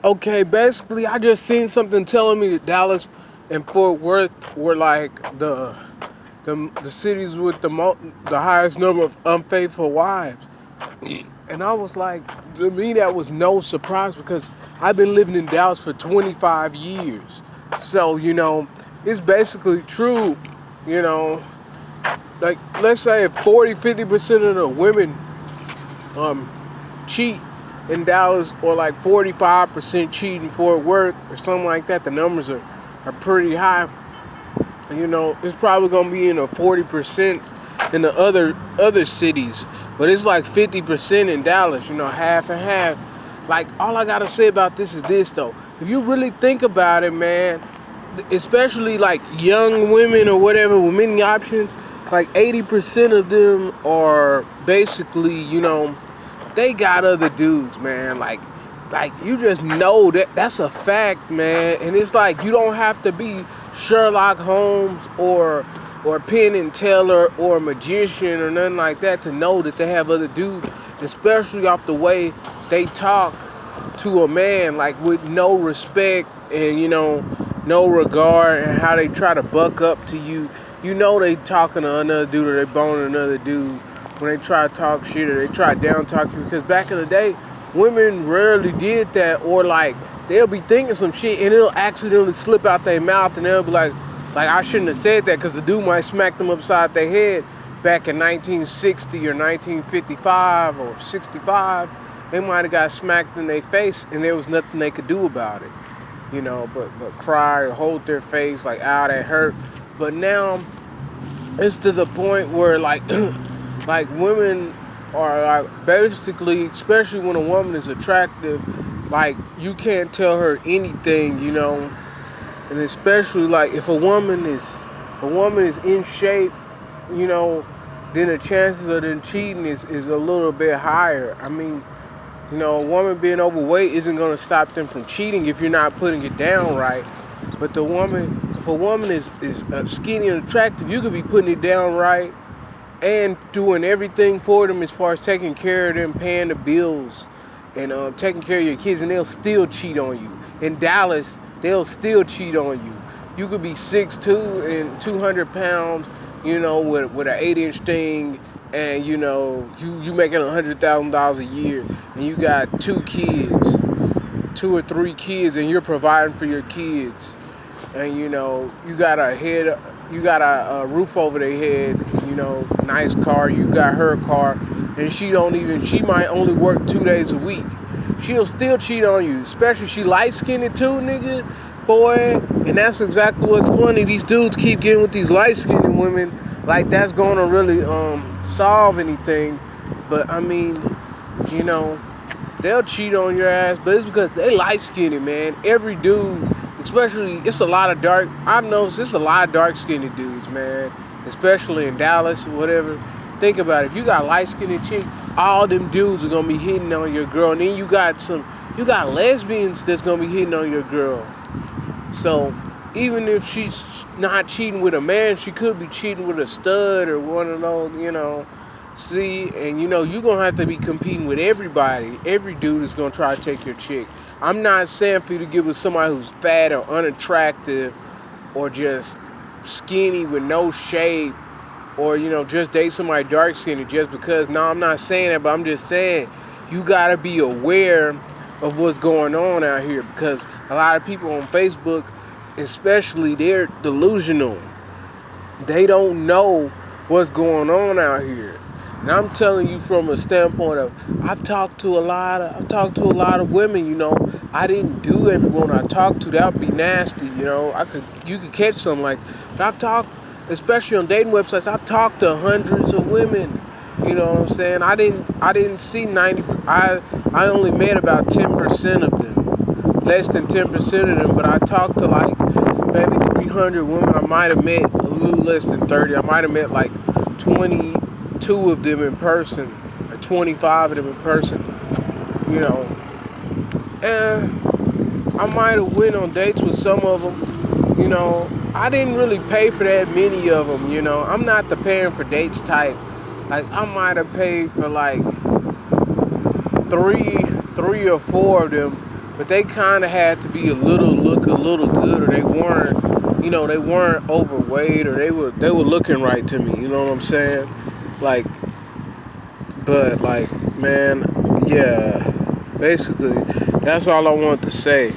Okay, basically, I just seen something telling me that Dallas and Fort Worth were like the cities with the highest number of unfaithful wives. And I was like, to me, that was no surprise because I've been living in Dallas for 25 years. So, it's basically true, you know, like let's say if 40, 50% of the women cheat in Dallas or like 45% cheat in Fort Worth or something like that, the numbers are pretty high. It's probably gonna be in the 40% in the other cities, but it's like 50% in Dallas. Half and half. Like all I gotta say about this is this though: if you really think about it, man, especially like young women or whatever with many options, like 80% of them are basically, they got other dudes, man. Like you just know that that's a fact, man. And it's like you don't have to be Sherlock Holmes or Penn and Teller or a magician or nothing like that to know that they have other dudes, especially off the way they talk to a man, like with no respect and no regard, and how they try to buck up to you. They talking to another dude or they boning another dude when they try to talk shit or they try to down talk you, because back in the day women rarely did that, or like they'll be thinking some shit and it'll accidentally slip out their mouth and they'll be like I shouldn't have said that because the dude might smack them upside their head. Back in 1960 or 1955 or 65, they might have got smacked in their face and there was nothing they could do about it, but cry or hold their face like, ow, that hurt. But now it's to the point where like like women are like basically, especially when a woman is attractive, like you can't tell her anything, and especially like if a woman is in shape, then the chances of them cheating is a little bit higher. I mean, a woman being overweight isn't going to stop them from cheating if you're not putting it down right. But if a woman is skinny and attractive, you could be putting it down right and doing everything for them as far as taking care of them, paying the bills, and taking care of your kids, and they'll still cheat on you. In Dallas, they'll still cheat on you. You could be 6'2" and 200 pounds, with an 8-inch thing, and you making $100,000 a year, and you got 2 or 3 kids, and you're providing for your kids, and you got a roof over their head, nice car, you got her car, and she might only work 2 days a week. She'll still cheat on you, especially she light skinned too, nigga, boy. And that's exactly what's funny. These dudes keep getting with these light skinned women, like that's gonna really solve anything. But I mean, you know, they'll cheat on your ass, but it's because they light skinned, man. Every dude, especially, it's a lot of dark. I've noticed it's a lot of dark skinned dudes, man. Especially in Dallas or whatever. Think about it. If you got light skinned chick, all them dudes are gonna be hitting on your girl, and then you got lesbians that's gonna be hitting on your girl. So even if she's not cheating with a man, she could be cheating with a stud or one of those, See, and you're gonna have to be competing with everybody. Every dude is gonna try to take your chick. I'm not saying for you to get with somebody who's fat or unattractive or just skinny with no shape, or just date somebody dark skinned just because. No, I'm not saying that, but I'm just saying you gotta be aware of what's going on out here, because a lot of people on Facebook, especially, they're delusional. They don't know what's going on out here. And I'm telling you from a standpoint of I've talked to a lot of women, I didn't do everyone I talked to. That would be nasty, you could catch something like that. But I've talked, especially on dating websites, I've talked to hundreds of women. You know what I'm saying? I didn't see 90. I only met about 10% of them, less than 10% of them. But I talked to like maybe 300 women. I might have met a little less than 30. I might have met like 22 of them in person, or 25 of them in person. And I might have went on dates with some of them. I didn't really pay for that many of them. I'm not the paying for dates type. Like, I might have paid for like three or four of them, but they kind of had to be a little good, or they weren't, they weren't overweight, or they were looking right to me. You know what I'm saying? Like, but like, man, yeah. Basically, that's all I want to say.